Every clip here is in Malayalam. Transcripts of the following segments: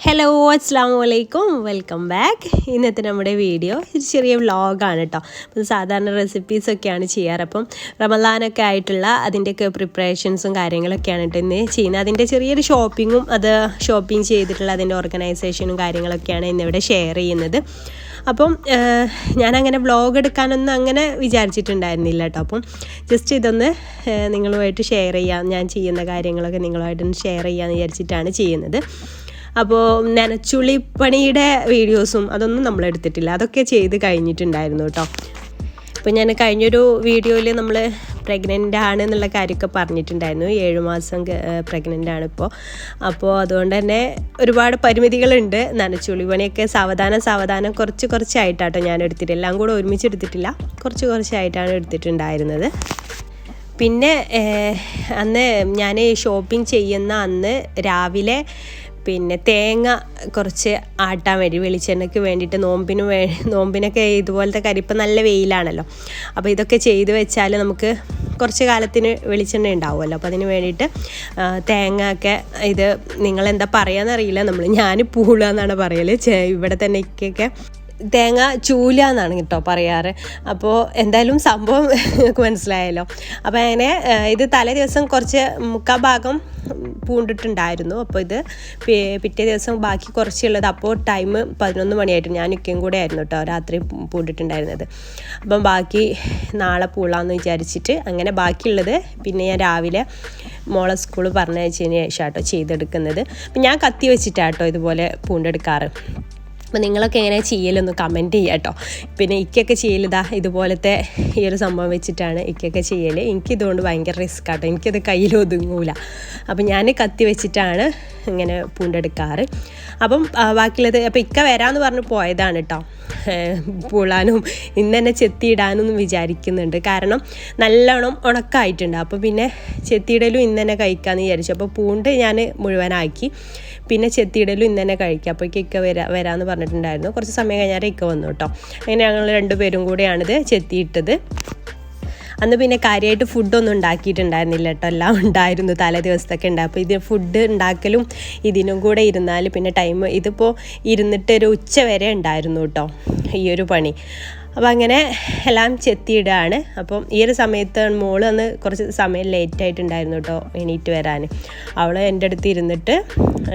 ഹലോ അസ്സലാമു അലൈക്കും, വെൽക്കം ബാക്ക്. ഇന്നത്തെ നമ്മുടെ വീഡിയോ ഒരു ചെറിയ വ്ളോഗാണ് കേട്ടോ. അപ്പം സാധാരണ റെസിപ്പീസൊക്കെയാണ് ചെയ്യാറ്. അപ്പം റമദാനൊക്കെ ആയിട്ടുള്ള അതിൻ്റെയൊക്കെ പ്രിപ്പറേഷൻസും കാര്യങ്ങളൊക്കെയാണ് കേട്ടോ ഇന്ന് ചെയ്യുന്നത്. അതിൻ്റെ ചെറിയൊരു ഷോപ്പിങ്ങും ഷോപ്പിംഗ് ചെയ്തിട്ടുള്ള അതിൻ്റെ ഓർഗനൈസേഷനും കാര്യങ്ങളൊക്കെയാണ് ഇന്നിവിടെ ഷെയർ ചെയ്യുന്നത്. അപ്പം ഞാനങ്ങനെ വ്ളോഗ് എടുക്കാനൊന്നും അങ്ങനെ വിചാരിച്ചിട്ടുണ്ടായിരുന്നില്ല കേട്ടോ. അപ്പം ജസ്റ്റ് ഇതൊന്ന് നിങ്ങളുമായിട്ട് ഷെയർ ചെയ്യാം, ഞാൻ ചെയ്യുന്ന കാര്യങ്ങളൊക്കെ നിങ്ങളുമായിട്ടൊന്ന് ഷെയർ ചെയ്യാമെന്ന് വിചാരിച്ചിട്ടാണ് ചെയ്യുന്നത്. അപ്പോൾ നനച്ചുള്ളിപ്പണിയുടെ വീഡിയോസും അതൊന്നും നമ്മൾ എടുത്തിട്ടില്ല, അതൊക്കെ ചെയ്ത് കഴിഞ്ഞിട്ടുണ്ടായിരുന്നു കേട്ടോ. ഇപ്പോൾ ഞാൻ കഴിഞ്ഞൊരു വീഡിയോയിൽ നമ്മൾ പ്രഗ്നൻ്റ് ആണ് എന്നുള്ള കാര്യമൊക്കെ പറഞ്ഞിട്ടുണ്ടായിരുന്നു. 7 മാസം പ്രഗ്നൻ്റ് ആണ് ഇപ്പോൾ. അപ്പോൾ അതുകൊണ്ട് തന്നെ ഒരുപാട് പരിമിതികളുണ്ട്. നനച്ചുള്ളി പണിയൊക്കെ സാവധാനം കുറച്ചായിട്ടാട്ടോ ഞാൻ എടുത്തിട്ട്, എല്ലാം കൂടെ ഒരുമിച്ച് എടുത്തിട്ടില്ല, കുറച്ചായിട്ടാണ് എടുത്തിട്ടുണ്ടായിരുന്നത്. പിന്നെ അന്ന് ഞാൻ ഷോപ്പിംഗ് ചെയ്യുന്ന അന്ന് രാവിലെ തേങ്ങ കുറച്ച് ആട്ടാൻ വേണ്ടി, വെളിച്ചെണ്ണയ്ക്ക് വേണ്ടിയിട്ട് നോമ്പിനൊക്കെ ഇതുപോലത്തെ ഇപ്പം നല്ല വെയിലാണല്ലോ. അപ്പോൾ ഇതൊക്കെ ചെയ്ത് വെച്ചാൽ നമുക്ക് കുറച്ച് കാലത്തിന് വെളിച്ചെണ്ണ ഉണ്ടാവുമല്ലോ. അപ്പോൾ അതിന് വേണ്ടിയിട്ട് തേങ്ങ ഒക്കെ, ഇത് നിങ്ങളെന്താ പറയുകയെന്നറിയില്ല, ഞാൻ പൂളുക എന്നാണ് പറയൽ. ഇവിടെ തന്നെ ഇക്കൊക്കെ തേങ്ങ ചൂല എന്നാണ് കേട്ടോ പറയാറ്. അപ്പോൾ എന്തായാലും സംഭവം മനസ്സിലായല്ലോ. അപ്പോൾ അങ്ങനെ ഇത് തലേ ദിവസം കുറച്ച് മുക്കാൽ ഭാഗം പൂണ്ടിട്ടുണ്ടായിരുന്നു. അപ്പോൾ ഇത് പിറ്റേ ദിവസം ബാക്കി കുറച്ചുള്ളത്, അപ്പോൾ ടൈം 11 മണിയായിട്ട് ഞാൻ ഇക്കയും കൂടെ ആയിരുന്നു കേട്ടോ രാത്രി പൂണ്ടിട്ടുണ്ടായിരുന്നത്. അപ്പം ബാക്കി നാളെ പൂളാന്ന് വിചാരിച്ചിട്ട് അങ്ങനെ ബാക്കിയുള്ളത് പിന്നെ ഞാൻ രാവിലെ മോളെ സ്കൂൾ പറഞ്ഞയച്ചതിന് ശേഷം കേട്ടോ ചെയ്തെടുക്കുന്നത്. അപ്പം ഞാൻ കത്തി വെച്ചിട്ടാട്ടോ ഇതുപോലെ പൂണ്ടെടുക്കാറ്. അപ്പോൾ നിങ്ങളൊക്കെ എങ്ങനെ ചെയ്യലൊന്ന് കമൻറ്റ് ചെയ്യുക കേട്ടോ. പിന്നെ ഇക്കൊക്കെ ചെയ്യലിതാ ഇതുപോലത്തെ ഈ ഒരു സംഭവം വെച്ചിട്ടാണ് ഇക്കൊക്കെ ചെയ്യൽ. എനിക്കിതുകൊണ്ട് ഭയങ്കര റിസ്ക് ആട്ടോ, എനിക്കത് കയ്യിൽ ഒതുങ്ങൂല. അപ്പം ഞാൻ കത്തി വെച്ചിട്ടാണ് ഇങ്ങനെ പൂണ്ടെടുക്കാറ്. അപ്പം ബാക്കിയുള്ളത് അപ്പോൾ ഇക്ക വരാമെന്ന് പറഞ്ഞ് പോയതാണ് കേട്ടോ പൂളാനും ഇന്ന് തന്നെ ചെത്തിയിടാനൊന്നും വിചാരിക്കുന്നുണ്ട്. കാരണം നല്ലോണം ഉണക്കായിട്ടുണ്ട്. അപ്പോൾ പിന്നെ ചെത്തിയിടലും ഇന്ന് തന്നെ കഴിക്കാമെന്ന് വിചാരിച്ചു. അപ്പോൾ പൂണ്ട് ഞാൻ മുഴുവനാക്കി, പിന്നെ ചെത്തിയിടലും ഇന്ന് തന്നെ കഴിക്കുക. അപ്പോൾ ഇക്ക വരാമെന്ന് പറഞ്ഞിട്ടുണ്ടായിരുന്നു. കുറച്ച് സമയം കഴിഞ്ഞാൽ ഇക്ക വന്നു കേട്ടോ. അങ്ങനെ ഞങ്ങൾ 2 പേരും കൂടെയാണിത് ചെത്തിയിട്ടത്. അന്ന് പിന്നെ കാര്യമായിട്ട് ഫുഡൊന്നും ഉണ്ടാക്കിയിട്ടുണ്ടായിരുന്നില്ല കേട്ടോ, എല്ലാം ഉണ്ടായിരുന്നു തലേ ദിവസത്തൊക്കെ ഉണ്ട്. അപ്പോൾ ഇത് ഫുഡ് ഉണ്ടാക്കലും ഇതിനും കൂടെ ഇരുന്നാൽ പിന്നെ ടൈം, ഇതിപ്പോൾ ഇരുന്നിട്ട് ഒരു ഉച്ച വരെ ഉണ്ടായിരുന്നു കേട്ടോ ഈ ഒരു പണി. അപ്പോൾ അങ്ങനെ എല്ലാം ചെത്തിയിടുകയാണ്. അപ്പം ഈ ഒരു സമയത്ത് മോള് അന്ന് കുറച്ച് സമയം ലേറ്റായിട്ടുണ്ടായിരുന്നു കേട്ടോ എണീറ്റ് വരാൻ. അവൾ എൻ്റെ അടുത്ത് ഇരുന്നിട്ട്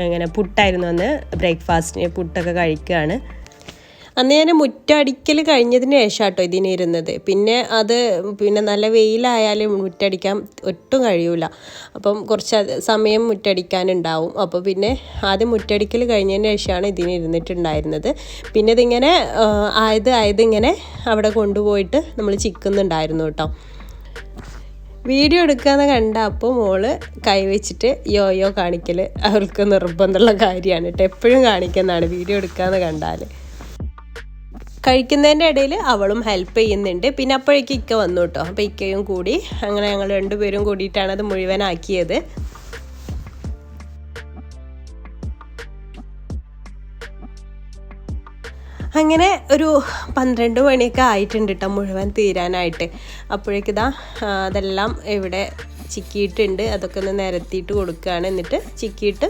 ഇങ്ങനെ പുട്ടായിരുന്നു അന്ന് ബ്രേക്ക്ഫാസ്റ്റിന്, പുട്ടൊക്കെ കഴിക്കുകയാണ്. അന്ന് ഞാൻ മുറ്റടിക്കൽ കഴിഞ്ഞതിന് ശേഷം കേട്ടോ ഇതിനിരുന്നത്. പിന്നെ നല്ല വെയിലായാലും മുറ്റടിക്കാൻ ഒട്ടും കഴിയൂല. അപ്പം കുറച്ച് സമയം മുറ്റടിക്കാനുണ്ടാവും. അപ്പോൾ പിന്നെ ആദ്യം മുറ്റടിക്കൽ കഴിഞ്ഞതിന് ശേഷമാണ് ഇതിനിരുന്നിട്ടുണ്ടായിരുന്നത്. പിന്നെ ഇതിങ്ങനെ ആയതിങ്ങനെ അവിടെ കൊണ്ടുപോയിട്ട് നമ്മൾ ചിക്കുന്നുണ്ടായിരുന്നു കേട്ടോ. വീഡിയോ എടുക്കാമെന്ന് കണ്ട അപ്പോൾ മോള് കൈവച്ചിട്ട് യോയോ കാണിക്കൽ അവൾക്ക് നിർബന്ധമുള്ള കാര്യമാണ് കേട്ടോ, എപ്പോഴും കാണിക്കുന്നതാണ് വീഡിയോ എടുക്കാമെന്ന് കണ്ടാൽ. കഴിക്കുന്നതിൻ്റെ ഇടയിൽ അവളും ഹെൽപ്പ് ചെയ്യുന്നുണ്ട്. പിന്നെ അപ്പോഴേക്കും ഇക്ക വന്നു കേട്ടോ. അപ്പോൾ ഇക്കയും കൂടി അങ്ങനെ ഞങ്ങൾ 2 പേരും കൂടിയിട്ടാണ് അത് മുഴുവനാക്കിയത്. അങ്ങനെ ഒരു 12 മണിയൊക്കെ ആയിട്ടുണ്ട് കേട്ടോ മുഴുവൻ തീരാനായിട്ട്. അപ്പോഴേക്കിതാ അതെല്ലാം ഇവിടെ ചിക്കിയിട്ടുണ്ട്. അതൊക്കെ ഒന്ന് നിരത്തിയിട്ട് കൊടുക്കുകയാണ്. എന്നിട്ട് ചിക്കിയിട്ട്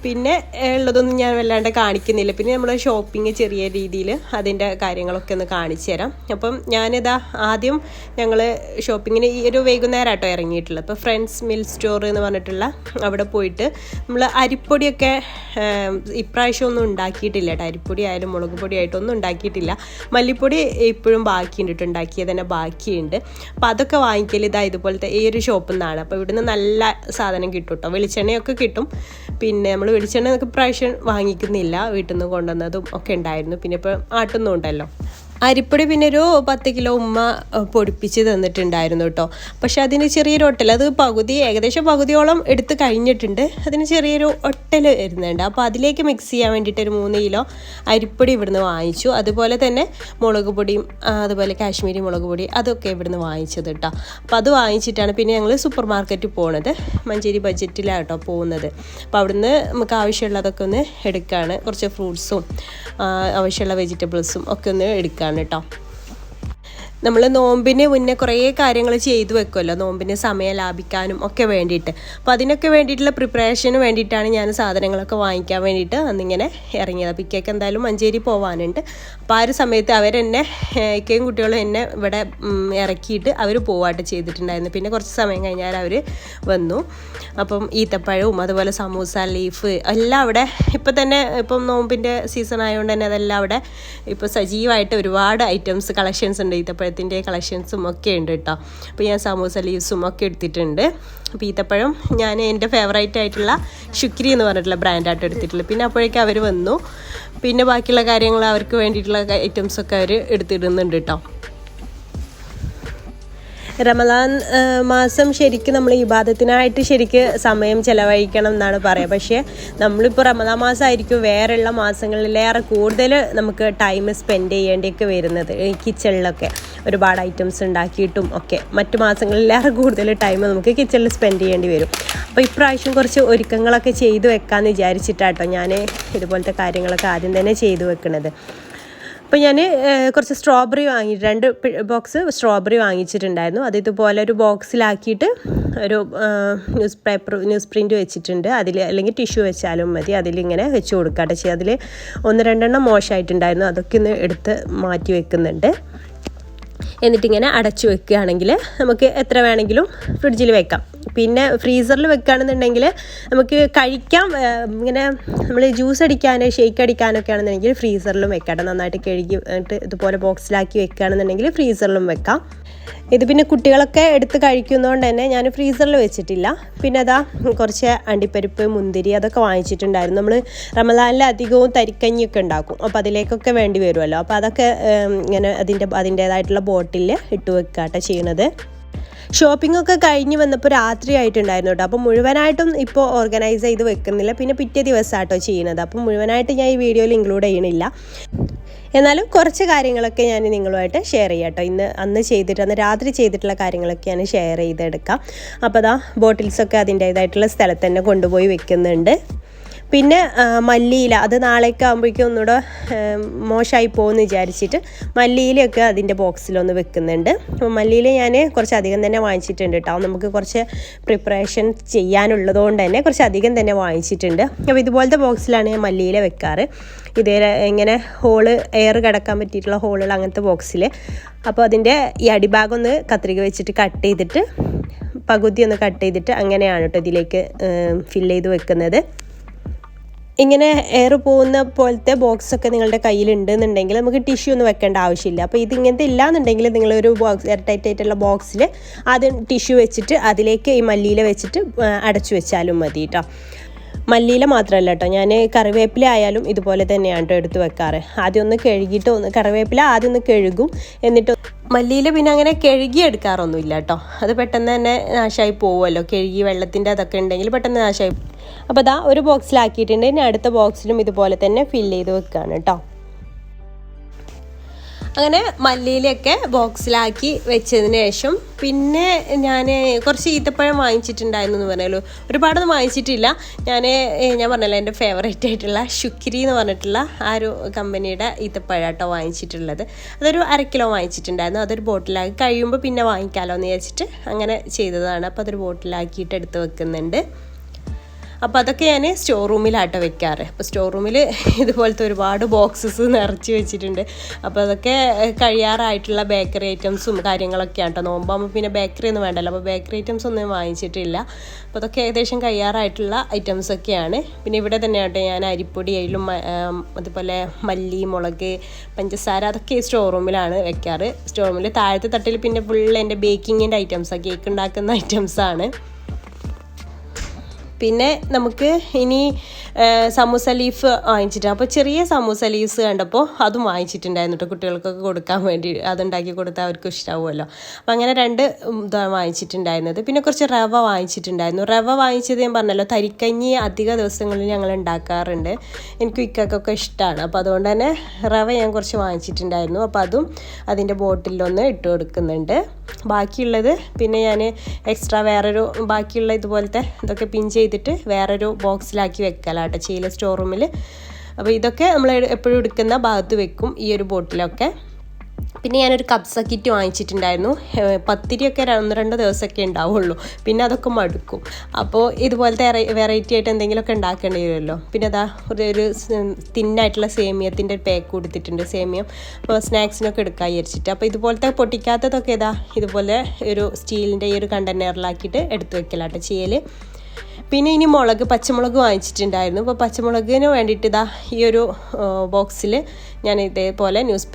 പിന്നെ ഉള്ളതൊന്നും ഞാൻ വല്ലാണ്ട് കാണിക്കുന്നില്ല. പിന്നെ നമ്മൾ ഷോപ്പിംഗ് ചെറിയ രീതിയിൽ അതിൻ്റെ കാര്യങ്ങളൊക്കെ ഒന്ന് കാണിച്ചു തരാം. അപ്പം ഞാനിതാ ആദ്യം ഞങ്ങൾ ഷോപ്പിങ്ങിന് ഈ ഒരു വൈകുന്നേരം ആട്ടോ ഇറങ്ങിയിട്ടുള്ളത്. അപ്പോൾ ഫ്രണ്ട്സ് മിൽ സ്റ്റോർ എന്ന് പറഞ്ഞിട്ടുള്ള അവിടെ പോയിട്ട് നമ്മൾ അരിപ്പൊടിയൊക്കെ ഇപ്രാവശ്യം ഒന്നും ഉണ്ടാക്കിയിട്ടില്ല കേട്ടോ. അരിപ്പൊടി ആയാലും മുളക് പൊടി ആയിട്ടൊന്നും ഉണ്ടാക്കിയിട്ടില്ല. മല്ലിപ്പൊടി ഇപ്പോഴും ബാക്കിയുണ്ട്, ഉണ്ടാക്കിയത് തന്നെ ബാക്കിയുണ്ട്. അപ്പോൾ അതൊക്കെ വാങ്ങിക്കൽ ഇതുപോലത്തെ ഈ ഒരു ഷോപ്പിൽ നിന്നാണ്. അപ്പോൾ ഇവിടുന്ന് നല്ല സാധനം കിട്ടും കേട്ടോ, വെളിച്ചെണ്ണയൊക്കെ കിട്ടും. പിന്നെ നമ്മൾ വെളിച്ചെണ്ണ നമുക്ക് പ്രാവശ്യം വാങ്ങിക്കുന്നില്ല, വീട്ടിൽ നിന്ന് കൊണ്ടുവന്നതും ഒക്കെ ഉണ്ടായിരുന്നു. പിന്നെ ഇപ്പോൾ ആട്ടുന്നുണ്ടല്ലോ. അരിപ്പൊടി പിന്നെ ഒരു 10 കിലോ ഉമ്മ പൊടിപ്പിച്ച് തന്നിട്ടുണ്ടായിരുന്നു കേട്ടോ. പക്ഷെ അതിന് ചെറിയൊരു ഒട്ടൽ, അത് ഏകദേശം പകുതിയോളം എടുത്ത് കഴിഞ്ഞിട്ടുണ്ട്. അതിന് ചെറിയൊരു ഒട്ടൽ വരുന്നുണ്ട്. അപ്പോൾ അതിലേക്ക് മിക്സ് ചെയ്യാൻ വേണ്ടിയിട്ട് ഒരു 3 കിലോ അരിപ്പൊടി ഇവിടുന്ന് വാങ്ങിച്ചു. അതുപോലെ തന്നെ മുളക് പൊടിയും അതുപോലെ കാശ്മീരി മുളക് പൊടി അതൊക്കെ ഇവിടുന്ന് വാങ്ങിച്ചത് കേട്ടോ. അപ്പോൾ അത് വാങ്ങിച്ചിട്ടാണ് പിന്നെ ഞങ്ങൾ സൂപ്പർ മാർക്കറ്റിൽ പോകുന്നത്. മഞ്ചേരി ബഡ്ജറ്റിലാണ് കേട്ടോ പോകുന്നത്. അപ്പോൾ അവിടുന്ന് നമുക്ക് ആവശ്യമുള്ളതൊക്കെ ഒന്ന് എടുക്കുകയാണ്. കുറച്ച് ഫ്രൂട്ട്സും ആവശ്യമുള്ള വെജിറ്റബിൾസും ഒക്കെ ഒന്ന് എടുക്കുകയാണ് കേട്ടോ. നമ്മൾ നോമ്പിന് മുന്നേ കുറേ കാര്യങ്ങൾ ചെയ്തു വെക്കുമല്ലോ, നോമ്പിന് സമയം ലാഭിക്കാനും ഒക്കെ വേണ്ടിയിട്ട്. അപ്പോൾ അതിനൊക്കെ വേണ്ടിയിട്ടുള്ള പ്രിപ്പറേഷന് വേണ്ടിയിട്ടാണ് ഞാൻ സാധനങ്ങളൊക്കെ വാങ്ങിക്കാൻ വേണ്ടിയിട്ട് അന്നിങ്ങനെ ഇറങ്ങിയത്. അപ്പോൾ ഇക്കയ്ക്ക് എന്തായാലും മഞ്ചേരി പോകാനുണ്ട്. അപ്പോൾ ആ ഒരു സമയത്ത് അവരെന്നെ ഇക്കയും കുട്ടികളും എന്നെ ഇവിടെ ഇറക്കിയിട്ട് അവർ പോവാട്ട് ചെയ്തിട്ടുണ്ടായിരുന്നു. പിന്നെ കുറച്ച് സമയം കഴിഞ്ഞാൽ അവർ വന്നു. അപ്പം ഈത്തപ്പഴവും അതുപോലെ സമൂസ, ലീഫ് എല്ലാം അവിടെ ഇപ്പം തന്നെ, ഇപ്പം നോമ്പിൻ്റെ സീസൺ ആയതുകൊണ്ട് തന്നെ അതെല്ലാം അവിടെ ഇപ്പോൾ സജീവമായിട്ട് ഒരുപാട് ഐറ്റംസ് കളക്ഷൻസ് ഉണ്ട്. ഈത്തപ്പഴത്തിൻ്റെ കളക്ഷൻസും ഒക്കെ ഉണ്ട് കേട്ടോ. അപ്പോൾ ഞാൻ സമൂസ ലീവ്സും ഒക്കെ എടുത്തിട്ടുണ്ട്. അപ്പോൾ ഈത്തപ്പഴം ഞാൻ എൻ്റെ ഫേവറേറ്റ് ആയിട്ടുള്ള ശുക്രി എന്ന് പറഞ്ഞിട്ടുള്ള ബ്രാൻഡായിട്ട് എടുത്തിട്ടുള്ളത്. പിന്നെ അപ്പോഴേക്കും അവർ വന്നു. പിന്നെ ബാക്കിയുള്ള കാര്യങ്ങൾ അവർക്ക് വേണ്ടിയിട്ടുള്ള ഐറ്റംസൊക്കെ അവർ എടുത്തിടുന്നുണ്ട് കേട്ടോ. റമദാൻ മാസം ശരിക്കും നമ്മൾ ഇബാദത്തിനായിട്ട് ശരിക്ക് സമയം ചിലവഴിക്കണം എന്നാണ് പറയുക. പക്ഷേ നമ്മളിപ്പോൾ റമദാൻ മാസമായിരിക്കും വേറെയുള്ള മാസങ്ങളിലേറെ കൂടുതൽ നമുക്ക് ടൈം സ്പെൻഡ് ചെയ്യേണ്ടിയൊക്കെ വരുന്നത്. കിച്ചണിലൊക്കെ ഒരുപാട് ഐറ്റംസ് ഉണ്ടാക്കിയിട്ടും ഒക്കെ മറ്റു മാസങ്ങളിലേറെ കൂടുതൽ ടൈം നമുക്ക് കിച്ചണിൽ സ്പെൻഡ് ചെയ്യേണ്ടി വരും. അപ്പോൾ ഇപ്രാവശ്യം കുറച്ച് ഒരുക്കങ്ങളൊക്കെ ചെയ്തു വെക്കാമെന്ന് വിചാരിച്ചിട്ടാട്ടോ ഞാൻ ഇതുപോലത്തെ കാര്യങ്ങളൊക്കെ ആദ്യം തന്നെ ചെയ്തു വെക്കുന്നത്. അപ്പോൾ ഞാൻ കുറച്ച് സ്ട്രോബെറി 2 ബോക്സ് സ്ട്രോബെറി വാങ്ങിച്ചിട്ടുണ്ടായിരുന്നു. അത് ഇതുപോലെ ഒരു ബോക്സിലാക്കിയിട്ട് ഒരു ന്യൂസ് പ്രിൻറ്റ് വെച്ചിട്ടുണ്ട്. അതിൽ അല്ലെങ്കിൽ ടിഷ്യൂ വെച്ചാലും മതി. അതിലിങ്ങനെ വെച്ച് കൊടുക്കാട്ടെ ചെയ്യുക. അതിൽ 1-2 മോശമായിട്ടുണ്ടായിരുന്നു. അതൊക്കെ ഒന്ന് എടുത്ത് മാറ്റി വെക്കുന്നുണ്ട്. എന്നിട്ടിങ്ങനെ അടച്ചു വെക്കുകയാണെങ്കിൽ നമുക്ക് എത്ര വേണമെങ്കിലും ഫ്രിഡ്ജിൽ വെക്കാം. പിന്നെ ഫ്രീസറിൽ വെക്കുകയാണെന്നുണ്ടെങ്കിൽ നമുക്ക് കഴിക്കാം. ഇങ്ങനെ നമ്മൾ ജ്യൂസ് അടിക്കാൻ, ഷേക്ക് അടിക്കാനൊക്കെ ആണെന്നുണ്ടെങ്കിൽ ഫ്രീസറിലും വെക്കാം. നന്നായിട്ട് കഴുകിയിട്ട് ഇതുപോലെ ബോക്സിലാക്കി വെക്കുകയാണെന്നുണ്ടെങ്കിൽ ഫ്രീസറിലും വെക്കാം. ഇത് പിന്നെ കുട്ടികളൊക്കെ എടുത്ത് കഴിക്കുന്നതുകൊണ്ട് തന്നെ ഞാൻ ഫ്രീസറിൽ വെച്ചിട്ടില്ല. പിന്നെ അതാ കുറച്ച് അണ്ടിപ്പരിപ്പ്, മുന്തിരി അതൊക്കെ വാങ്ങിച്ചിട്ടുണ്ടായിരുന്നു. നമ്മൾ റമദാനിൽ അധികവും തരിക്കഞ്ഞിയൊക്കെ ഉണ്ടാക്കും. അപ്പോൾ അതിലേക്കൊക്കെ വേണ്ടി വരുമല്ലോ. അപ്പോൾ അതൊക്കെ ഇങ്ങനെ അതിൻ്റേതായിട്ടുള്ള ബോട്ടിൽ ഇട്ട് വെക്കാട്ടോ ചെയ്യണത്. ഷോപ്പിംഗ് ഒക്കെ കഴിഞ്ഞ് വന്നപ്പോൾ രാത്രി ആയിട്ടുണ്ടായിരുന്നു കേട്ടോ. അപ്പോൾ മുഴുവനായിട്ടും ഇപ്പോൾ ഓർഗനൈസ് ചെയ്ത് വെക്കുന്നില്ല. പിന്നെ പിറ്റേ ദിവസമാട്ടോ ചെയ്യുന്നത്. അപ്പം മുഴുവനായിട്ട് ഞാൻ ഈ വീഡിയോയിൽ ഇൻക്ലൂഡ് ചെയ്യണില്ല. എന്നാലും കുറച്ച് കാര്യങ്ങളൊക്കെ ഞാൻ നിങ്ങളുമായിട്ട് ഷെയർ ചെയ്യാം കേട്ടോ. അന്ന് രാത്രി ചെയ്തിട്ടുള്ള കാര്യങ്ങളൊക്കെ ഞാൻ ഷെയർ ചെയ്തെടുക്കാം. അപ്പോൾ അതാ ബോട്ടിൽസൊക്കെ അതിൻ്റേതായിട്ടുള്ള സ്ഥലത്ത് തന്നെ കൊണ്ടുപോയി വെക്കുന്നുണ്ട്. പിന്നെ മല്ലിയില, അത് നാളേക്ക് ആകുമ്പോഴേക്കും ഒന്നുകൂടെ മോശമായി പോകുമെന്ന് വിചാരിച്ചിട്ട് മല്ലിയിലൊക്കെ അതിൻ്റെ ബോക്സിലൊന്ന് വെക്കുന്നുണ്ട്. മല്ലിയില ഞാൻ കുറച്ചധികം തന്നെ വാങ്ങിച്ചിട്ടുണ്ട് കേട്ടോ. നമുക്ക് കുറച്ച് പ്രിപ്പറേഷൻ ചെയ്യാനുള്ളതുകൊണ്ട് തന്നെ കുറച്ചധികം തന്നെ വാങ്ങിച്ചിട്ടുണ്ട്. അപ്പോൾ ഇതുപോലത്തെ ബോക്സിലാണ് ഞാൻ മല്ലിയില വെക്കാറ്. ഇതേ ഇങ്ങനെ എയർ കിടക്കാൻ പറ്റിയിട്ടുള്ള ഹോളുകൾ അങ്ങനത്തെ ബോക്സിൽ. അപ്പോൾ അതിൻ്റെ ഈ അടിഭാഗം ഒന്ന് കത്രിക വെച്ചിട്ട് കട്ട് ചെയ്തിട്ട് പകുതി ഒന്ന് കട്ട് ചെയ്തിട്ട് അങ്ങനെയാണ് കേട്ടോ ഇതിലേക്ക് ഫില്ല് ചെയ്ത് വെക്കുന്നത്. ഇങ്ങനെ എയർ പോകുന്ന പോലത്തെ ബോക്സൊക്കെ നിങ്ങളുടെ കയ്യിലുണ്ടെന്നുണ്ടെങ്കിൽ നമുക്ക് ടിഷ്യൂ ഒന്നും വെക്കേണ്ട ആവശ്യമില്ല. അപ്പോൾ ഇതിങ്ങനത്തെ ഇല്ലാന്നുണ്ടെങ്കിൽ നിങ്ങളൊരു ബോക്സ് എയർ ടൈറ്റ് ആയിട്ടുള്ള ബോക്സിൽ ആദ്യം ടിഷ്യൂ വെച്ചിട്ട് അതിലേക്ക് ഈ മല്ലിയില വെച്ചിട്ട് അടച്ചു വെച്ചാലും മതി കേട്ടോ. മല്ലിയില മാത്രമല്ല കേട്ടോ, ഞാൻ കറിവേപ്പില ആയാലും ഇതുപോലെ തന്നെയാണ് കേട്ടോ എടുത്ത് വെക്കാറ്. ആദ്യം ഒന്ന് കഴുകിയിട്ട് കറിവേപ്പില ആദ്യം ഒന്ന് കഴുകും. എന്നിട്ട് മല്ലിയില പിന്നെ അങ്ങനെ കഴുകി എടുക്കാറൊന്നുമില്ല കേട്ടോ. അത് പെട്ടെന്ന് തന്നെ നാശമായി പോകുമല്ലോ. കഴുകി വെള്ളത്തിൻ്റെ അതൊക്കെ ഉണ്ടെങ്കിൽ പെട്ടെന്ന് നാശമായി. അപ്പോൾ അതാ ഒരു ബോക്സിലാക്കിയിട്ടുണ്ട്. ഇനി അടുത്ത ബോക്സിലും ഇതുപോലെ തന്നെ ഫില്ല് ചെയ്ത് വെക്കുകയാണ് കേട്ടോ. അങ്ങനെ മല്ലിയിലൊക്കെ ബോക്സിലാക്കി വെച്ചതിന് ശേഷം പിന്നെ ഞാൻ കുറച്ച് ഈത്തപ്പഴം വാങ്ങിച്ചിട്ടുണ്ടായിരുന്നു എന്ന് പറഞ്ഞല്ലോ. ഒരുപാടൊന്നും വാങ്ങിച്ചിട്ടില്ല. ഞാൻ പറഞ്ഞല്ലോ എൻ്റെ ഫേവറേറ്റ് ആയിട്ടുള്ള ശുക്രി എന്ന് പറഞ്ഞിട്ടുള്ള ആ ഒരു കമ്പനിയുടെ ഈത്തപ്പഴം കേട്ടോ വാങ്ങിച്ചിട്ടുള്ളത്. അതൊരു 1/2 കിലോ വാങ്ങിച്ചിട്ടുണ്ടായിരുന്നു. അതൊരു ബോട്ടിലാക്കി കഴിയുമ്പോൾ പിന്നെ വാങ്ങിക്കാമല്ലോ എന്ന് വിചാരിച്ചിട്ട് അങ്ങനെ ചെയ്തതാണ്. അപ്പോൾ അതൊരു ബോട്ടിലാക്കിയിട്ട് എടുത്ത് വെക്കുന്നുണ്ട്. അപ്പോൾ അതൊക്കെ ഞാൻ സ്റ്റോർ റൂമിലാട്ടോ വെക്കാറ്. അപ്പോൾ സ്റ്റോർ റൂമിൽ ഇതുപോലത്തെ ഒരുപാട് ബോക്സസ് നിറച്ച് വെച്ചിട്ടുണ്ട്. അപ്പോൾ അതൊക്കെ കഴിയാറായിട്ടുള്ള ബേക്കറി ഐറ്റംസും കാര്യങ്ങളൊക്കെയാണ് കേട്ടോ. നോമ്പാകുമ്പോൾ പിന്നെ ബേക്കറി ഒന്നും വേണ്ടല്ലോ. അപ്പോൾ ബേക്കറി ഐറ്റംസ് ഒന്നും വാങ്ങിച്ചിട്ടില്ല. അപ്പോൾ അതൊക്കെ ഏകദേശം കഴിയാറായിട്ടുള്ള ഐറ്റംസൊക്കെയാണ്. പിന്നെ ഇവിടെ തന്നെയാട്ടോ ഞാൻ അരിപ്പൊടി ആയാലും അതുപോലെ മല്ലി, മുളക്, പഞ്ചസാര അതൊക്കെ സ്റ്റോർ റൂമിലാണ് വെക്കാറ്. സ്റ്റോർ റൂമിൽ താഴത്തെ തട്ടിൽ പിന്നെ ഫുൾ എൻ്റെ ബേക്കിങ്ങിൻ്റെ ഐറ്റംസാണ്, കേക്ക് ഉണ്ടാക്കുന്ന ഐറ്റംസാണ്. പിന്നെ നമുക്ക് ഇനി സമൂസ ലീഫ് വാങ്ങിച്ചിട്ട്, അപ്പോൾ ചെറിയ സമൂസ ലീവ്സ് കണ്ടപ്പോൾ അതും വാങ്ങിച്ചിട്ടുണ്ടായിരുന്നു കേട്ടോ. കുട്ടികൾക്കൊക്കെ കൊടുക്കാൻ വേണ്ടി അതുണ്ടാക്കി കൊടുത്താൽ അവർക്ക് ഇഷ്ടമാവുമല്ലോ. അപ്പോൾ അങ്ങനെ 2 ഇതാണ് വാങ്ങിച്ചിട്ടുണ്ടായിരുന്നത്. പിന്നെ കുറച്ച് റവ വാങ്ങിച്ചിട്ടുണ്ടായിരുന്നു. റവ വാങ്ങിച്ചത് ഞാൻ പറഞ്ഞല്ലോ, തരിക്കഞ്ഞി അധിക ദിവസങ്ങളിൽ ഞങ്ങൾ ഉണ്ടാക്കാറുണ്ട്. എനിക്ക് ഇക്കൊക്കെ ഇഷ്ടമാണ്. അപ്പോൾ അതുകൊണ്ട് തന്നെ റവ ഞാൻ കുറച്ച് വാങ്ങിച്ചിട്ടുണ്ടായിരുന്നു. അപ്പോൾ അതും അതിൻ്റെ ബോട്ടിലൊന്ന് ഇട്ട് കൊടുക്കുന്നുണ്ട്. ബാക്കിയുള്ളത് പിന്നെ ഞാൻ എക്സ്ട്രാ ബാക്കിയുള്ള ഇതുപോലത്തെ ഇതൊക്കെ പിൻ ചെയ്തിട്ട് വേറൊരു ബോക്സിലാക്കി വെക്കലാട്ടോ ചെയ്യില്ല സ്റ്റോർ റൂമിൽ. അപ്പോൾ ഇതൊക്കെ നമ്മൾ എപ്പോഴും എടുക്കുന്ന ഭാഗത്ത് വെക്കും ഈ ഒരു ബോട്ടിലൊക്കെ. പിന്നെ ഞാനൊരു കബ്സ കിറ്റ് വാങ്ങിച്ചിട്ടുണ്ടായിരുന്നു. പത്തിരിയൊക്കെ 1-2 ദിവസമൊക്കെ ഉണ്ടാവുള്ളൂ, പിന്നെ അതൊക്കെ മടുക്കും. അപ്പോൾ ഇതുപോലത്തെ വെറൈറ്റി ആയിട്ട് എന്തെങ്കിലുമൊക്കെ ഉണ്ടാക്കേണ്ടി വരുമല്ലോ. പിന്നെ അതാ ഒരു തിന്നായിട്ടുള്ള സേമിയത്തിൻ്റെ പാക്ക് കൊടുത്തിട്ടുണ്ട്, സേമിയം. അപ്പോൾ സ്നാക്സിനൊക്കെ എടുക്കാൻ വിചാരിച്ചിട്ട്. അപ്പോൾ ഇതുപോലത്തെ പൊട്ടിക്കാത്തതൊക്കെ ഇതുപോലെ ഒരു സ്റ്റീലിൻ്റെ ഈ ഒരു കണ്ടെയ്നറിലാക്കിയിട്ട് എടുത്ത് വെക്കലാട്ടോ ചെയ്യൽ. പിന്നെ ഇനി പച്ചമുളക് വാങ്ങിച്ചിട്ടുണ്ടായിരുന്നു. അപ്പോൾ പച്ചമുളകിന് വേണ്ടിയിട്ട് ഈ ഒരു ബോക്സിൽ ഞാൻ ഇതേപോലെ ന്യൂസ്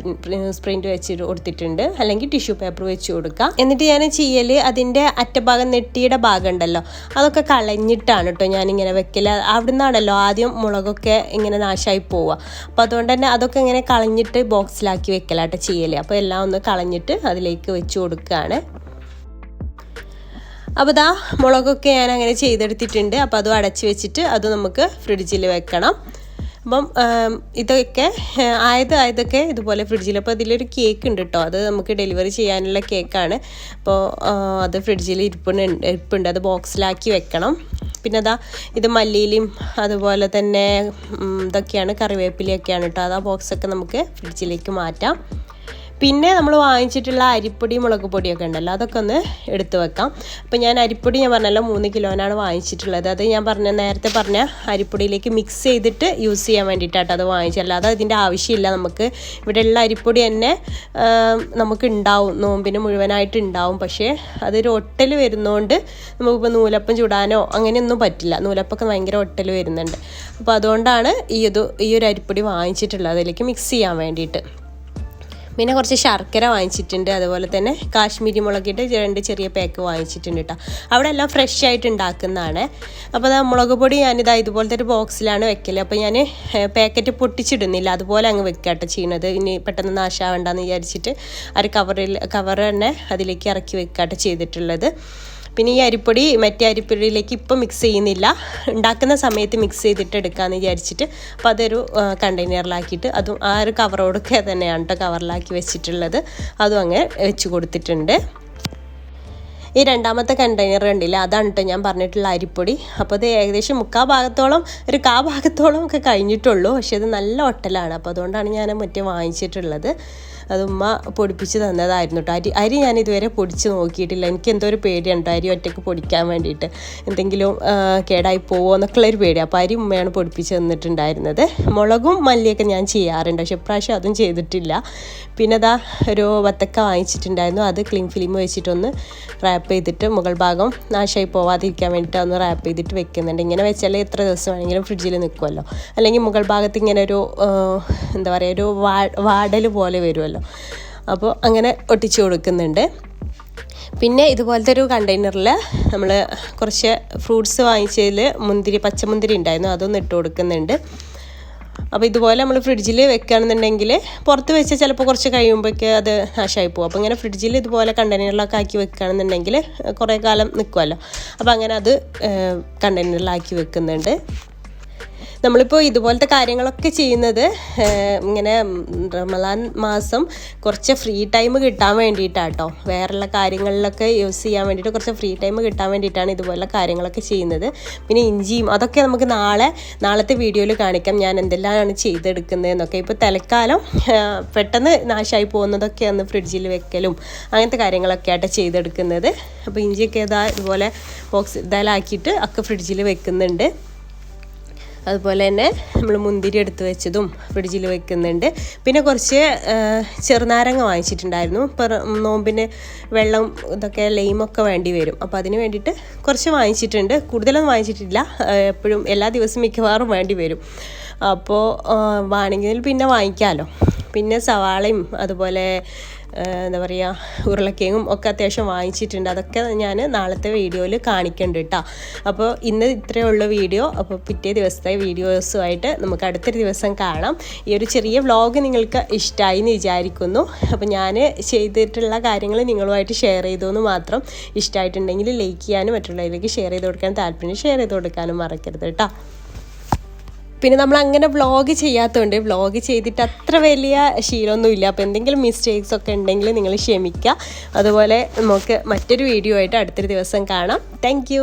പ്രിൻറ്റ് വെച്ച് കൊടുത്തിട്ടുണ്ട്, അല്ലെങ്കിൽ ടിഷ്യൂ പേപ്പർ വെച്ച് കൊടുക്കുക. എന്നിട്ട് ഞാൻ ചെയ്യൽ അതിൻ്റെ അറ്റഭാഗം നെട്ടിയുടെ ഭാഗം ഉണ്ടല്ലോ, അതൊക്കെ കളഞ്ഞിട്ടാണ് കേട്ടോ ഞാനിങ്ങനെ വെക്കൽ. അവിടെ നിന്നാണല്ലോ ആദ്യം മുളകൊക്കെ ഇങ്ങനെ നാശമായി പോവുക. അപ്പോൾ അതുകൊണ്ട് തന്നെ അതൊക്കെ ഇങ്ങനെ കളഞ്ഞിട്ട് ബോക്സിലാക്കി വെക്കലാട്ടോ ചെയ്യൽ. അപ്പോൾ എല്ലാം ഒന്ന് കളഞ്ഞിട്ട് അതിലേക്ക് വെച്ച് കൊടുക്കുകയാണ്. അപ്പോൾ മുളകൊക്കെ ഞാൻ അങ്ങനെ ചെയ്തെടുത്തിട്ടുണ്ട്. അപ്പോൾ അതും അടച്ച് വെച്ചിട്ട് അത് നമുക്ക് ഫ്രിഡ്ജിൽ വെക്കണം. അപ്പം ഇതൊക്കെ ആയതൊക്കെ ഇതുപോലെ ഫ്രിഡ്ജിൽ. അപ്പോൾ ഇതിലൊരു കേക്ക് ഉണ്ട് കേട്ടോ, അത് നമുക്ക് ഡെലിവറി ചെയ്യാനുള്ള കേക്കാണ്. അപ്പോൾ അത് ഫ്രിഡ്ജിൽ ഇരിപ്പുണ്ട്, അത് ബോക്സിലാക്കി വെക്കണം. പിന്നെ ഇത് മല്ലിയിലും അതുപോലെ തന്നെ ഇതൊക്കെയാണ്, കറിവേപ്പിലയൊക്കെയാണ് കേട്ടോ. ആ ബോക്സൊക്കെ നമുക്ക് ഫ്രിഡ്ജിലേക്ക് മാറ്റാം. പിന്നെ നമ്മൾ വാങ്ങിച്ചിട്ടുള്ള അരിപ്പൊടി മുളക് പൊടിയൊക്കെ ഉണ്ടല്ലോ, അതൊക്കെ ഒന്ന് എടുത്ത് വെക്കാം. അപ്പോൾ ഞാൻ അരിപ്പൊടി പറഞ്ഞല്ലോ 3 കിലോനാണ് വാങ്ങിച്ചിട്ടുള്ളത്. അത് ഞാൻ നേരത്തെ പറഞ്ഞ അരിപ്പൊടിയിലേക്ക് മിക്സ് ചെയ്തിട്ട് യൂസ് ചെയ്യാൻ വേണ്ടിയിട്ടാട്ടോ അത് വാങ്ങിച്ചല്ല. അത് ഇതിൻ്റെ ആവശ്യമില്ല, നമുക്ക് ഇവിടെയുള്ള അരിപ്പൊടി തന്നെ നമുക്ക് ഉണ്ടാവും, നോമ്പിന് മുഴുവനായിട്ട് ഉണ്ടാവും. പക്ഷേ അതൊരു ഒട്ടൽ വരുന്നതുകൊണ്ട് നമുക്കിപ്പോൾ നൂലപ്പം ചുടാനോ അങ്ങനെയൊന്നും പറ്റില്ല. നൂലപ്പൊക്കെ ഭയങ്കര ഒട്ടൽ വരുന്നുണ്ട്. അപ്പോൾ അതുകൊണ്ടാണ് ഈ ഒരു അരിപ്പൊടി വാങ്ങിച്ചിട്ടുള്ളത്, അതിലേക്ക് മിക്സ് ചെയ്യാൻ വേണ്ടിയിട്ട്. പിന്നെ കുറച്ച് ശർക്കര വാങ്ങിച്ചിട്ടുണ്ട്, അതുപോലെ തന്നെ കാശ്മീരി മുളകിൻ്റെ 2 ചെറിയ പാക്ക് വാങ്ങിച്ചിട്ടുണ്ട് കേട്ടോ. അവിടെ എല്ലാം ഫ്രഷ് ആയിട്ട് ഉണ്ടാക്കുന്നതാണ്. അപ്പോൾ മുളക് പൊടി ഞാനിതാ ഇതുപോലത്തെ ഒരു ബോക്സിലാണ് വെക്കൽ. അപ്പോൾ ഞാൻ പാക്കറ്റ് പൊട്ടിച്ചിടുന്നില്ല, അതുപോലെ അങ്ങ് വെക്കാട്ടോ ചെയ്യുന്നത്. ഇനി പെട്ടെന്ന് നാശാവണ്ടെന്ന് വിചാരിച്ചിട്ട് കവർ തന്നെ അതിലേക്ക് ഇറക്കി വെക്കാട്ടോ ചെയ്തിട്ടുള്ളത്. പിന്നെ ഈ അരിപ്പൊടി മറ്റേ അരിപ്പൊടിയിലേക്ക് ഇപ്പം മിക്സ് ചെയ്യുന്നില്ല, ഉണ്ടാക്കുന്ന സമയത്ത് മിക്സ് ചെയ്തിട്ട് എടുക്കാമെന്ന് വിചാരിച്ചിട്ട്. അപ്പോൾ അതൊരു കണ്ടെയ്നറിലാക്കിയിട്ട് അതും ആ ഒരു കവറോടൊക്കെ തന്നെയാണ് കേട്ടോ കവറിലാക്കി വെച്ചിട്ടുള്ളത്. അതും അങ്ങനെ വെച്ച് കൊടുത്തിട്ടുണ്ട്. ഈ രണ്ടാമത്തെ കണ്ടെയ്നർ ഉണ്ടല്ലോ, അതാണ് കേട്ടോ ഞാൻ പറഞ്ഞിട്ടുള്ള അരിപ്പൊടി. അപ്പോൾ അത് ഏകദേശം 1/4 ഭാഗത്തോളം ഒക്കെ കഴിഞ്ഞിട്ടുള്ളൂ. പക്ഷേ അത് നല്ല ഒട്ടലാണ്. അപ്പോൾ അതുകൊണ്ടാണ് ഞാൻ മറ്റേ വാങ്ങിച്ചിട്ടുള്ളത്. അത് ഉമ്മ പൊടിപ്പിച്ച് തന്നതായിരുന്നു കേട്ടോ. അരി ഞാൻ ഇതുവരെ പൊടിച്ച് നോക്കിയിട്ടില്ല, എനിക്ക് എന്തോ ഒരു പേടിയാണ് കേട്ടോ അരി ഒറ്റയ്ക്ക് പൊടിക്കാൻ വേണ്ടിയിട്ട്, എന്തെങ്കിലും കേടായി പോവോ എന്നൊക്കെയുള്ളൊരു പേടി. അപ്പോൾ അരി ഉമ്മയാണ് പൊടിപ്പിച്ച് തന്നിട്ടുണ്ടായിരുന്നത്. മുളകും മല്ലിയൊക്കെ ഞാൻ ചെയ്യാറുണ്ട്, പക്ഷേ ഇപ്രാവശ്യം അതും ചെയ്തിട്ടില്ല. പിന്നെ ഒരു വത്തക്ക വാങ്ങിച്ചിട്ടുണ്ടായിരുന്നു, അത് ക്ലിങ് ഫിലിം വെച്ചിട്ടൊന്ന് റാപ്പ് ചെയ്തിട്ട് മുകൾ ഭാഗം നാശമായി പോവാതിരിക്കാൻ വേണ്ടിയിട്ട് ഒന്ന് റാപ്പ് ചെയ്തിട്ട് വെക്കുന്നുണ്ട്. ഇങ്ങനെ വെച്ചാൽ എത്ര ദിവസം വേണമെങ്കിലും ഫ്രിഡ്ജിൽ നിൽക്കുമല്ലോ. അല്ലെങ്കിൽ മുകൾ ഭാഗത്ത് ഇങ്ങനെ ഒരു എന്താ പറയുക, ഒരു വാടൽ പോലെ വരുമല്ലോ. അപ്പോൾ അങ്ങനെ ഒട്ടിച്ചു കൊടുക്കുന്നുണ്ട്. പിന്നെ ഇതുപോലത്തെ ഒരു കണ്ടെയ്നറിൽ നമ്മൾ കുറച്ച് ഫ്രൂട്ട്സ് വാങ്ങിച്ചതിൽ പച്ചമുന്തിരി ഉണ്ടായിരുന്നു, അതൊന്ന് ഇട്ട് കൊടുക്കുന്നുണ്ട്. അപ്പോൾ ഇതുപോലെ നമ്മൾ ഫ്രിഡ്ജിൽ വെക്കുകയാണെന്നുണ്ടെങ്കിൽ പുറത്ത് വെച്ചാൽ ചിലപ്പോൾ കുറച്ച് കഴിയുമ്പോഴേക്ക് അത് നാശമായി പോകും. അപ്പോൾ ഇങ്ങനെ ഫ്രിഡ്ജിൽ ഇതുപോലെ കണ്ടെയ്നറിലൊക്കെ ആക്കി വെക്കുകയാണെന്നുണ്ടെങ്കിൽ കുറേ കാലം നിൽക്കുമല്ലോ. അപ്പോൾ അങ്ങനെ അത് കണ്ടെയ്നറിലാക്കി വെക്കുന്നുണ്ട്. നമ്മളിപ്പോൾ ഇതുപോലത്തെ കാര്യങ്ങളൊക്കെ ചെയ്യുന്നത് ഇങ്ങനെ റമദാൻ മാസം കുറച്ച് ഫ്രീ ടൈം കിട്ടാൻ വേണ്ടിയിട്ടാണ് കേട്ടോ. വേറെയുള്ള കാര്യങ്ങളിലൊക്കെ യൂസ് ചെയ്യാൻ വേണ്ടിയിട്ട് കുറച്ച് ഫ്രീ ടൈം കിട്ടാൻ വേണ്ടിയിട്ടാണ് ഇതുപോലുള്ള കാര്യങ്ങളൊക്കെ ചെയ്യുന്നത്. പിന്നെ ഇഞ്ചിയും അതൊക്കെ നമുക്ക് നാളത്തെ വീഡിയോയിൽ കാണിക്കാം, ഞാൻ എന്തെല്ലാമാണ് ചെയ്തെടുക്കുന്നതെന്നൊക്കെ. ഇപ്പോൾ തൽക്കാലം പെട്ടെന്ന് നാശമായി പോകുന്നതൊക്കെ ഒന്ന് ഫ്രിഡ്ജിൽ വെക്കലും അങ്ങനത്തെ കാര്യങ്ങളൊക്കെ ആയിട്ട് ചെയ്തെടുക്കുന്നത്. അപ്പോൾ ഇഞ്ചിയൊക്കെ ഇതുപോലെ ബോക്സ് ഇതാലാക്കിയിട്ട് ഒക്കെ ഫ്രിഡ്ജിൽ വെക്കുന്നുണ്ട്. അതുപോലെ തന്നെ നമ്മൾ മുന്തിരി എടുത്ത് വെച്ചതും ഫ്രിഡ്ജിൽ വെക്കുന്നുണ്ട്. പിന്നെ കുറച്ച് ചെറുനാരങ്ങ വാങ്ങിച്ചിട്ടുണ്ടായിരുന്നു. ഇപ്പോൾ നോമ്പിന് വെള്ളം ഇതൊക്കെ ലൈമൊക്കെ വേണ്ടി വരും. അപ്പോൾ അതിന് വേണ്ടിയിട്ട് കുറച്ച് വാങ്ങിച്ചിട്ടുണ്ട്, കൂടുതലൊന്നും വാങ്ങിച്ചിട്ടില്ല. എപ്പോഴും എല്ലാ ദിവസവും മിക്കവാറും വേണ്ടി വരും. അപ്പോൾ വേണമെങ്കിൽ പിന്നെ വാങ്ങിക്കാമല്ലോ. പിന്നെ സവാളയും അതുപോലെ എന്താ പറയുക ഉരുളക്കിഴങ്ങും ഒക്കെ അത്യാവശ്യം വാങ്ങിച്ചിട്ടുണ്ട്. അതൊക്കെ ഞാൻ നാളത്തെ വീഡിയോയിൽ കാണിക്കുന്നുണ്ട് കേട്ടോ. അപ്പോൾ ഇന്ന് ഇത്രയേ ഉള്ളൂ വീഡിയോ. അപ്പോൾ പിറ്റേ ദിവസത്തെ വീഡിയോസുമായിട്ട് നമുക്ക് അടുത്തൊരു ദിവസം കാണാം. ഈ ഒരു ചെറിയ വ്ളോഗ് നിങ്ങൾക്ക് ഇഷ്ടമായി എന്ന് വിചാരിക്കുന്നു. അപ്പോൾ ഞാൻ ചെയ്തിട്ടുള്ള കാര്യങ്ങൾ നിങ്ങളുമായിട്ട് ഷെയർ ചെയ്തോന്ന് മാത്രം. ഇഷ്ടമായിട്ടുണ്ടെങ്കിൽ ലൈക്ക് ചെയ്യാനും മറ്റുള്ളവരിലേക്ക് ഷെയർ ചെയ്ത് കൊടുക്കാനും താല്പര്യം ഷെയർ ചെയ്ത് കൊടുക്കാനും മറക്കരുത് കേട്ടോ. പിന്നെ നമ്മൾ അങ്ങനെ വ്ളോഗ് ചെയ്യാത്തതുകൊണ്ട് വ്ളോഗ് ചെയ്തിട്ട് അത്ര വലിയ ശീലമൊന്നുമില്ല. അപ്പോൾ എന്തെങ്കിലും മിസ്റ്റേക്സ് ഒക്കെ ഉണ്ടെങ്കിൽ നിങ്ങൾ ക്ഷമിക്കുക. അതുപോലെ നമുക്ക് മറ്റൊരു വീഡിയോ ആയിട്ട് അടുത്തൊരു ദിവസം കാണാം. താങ്ക്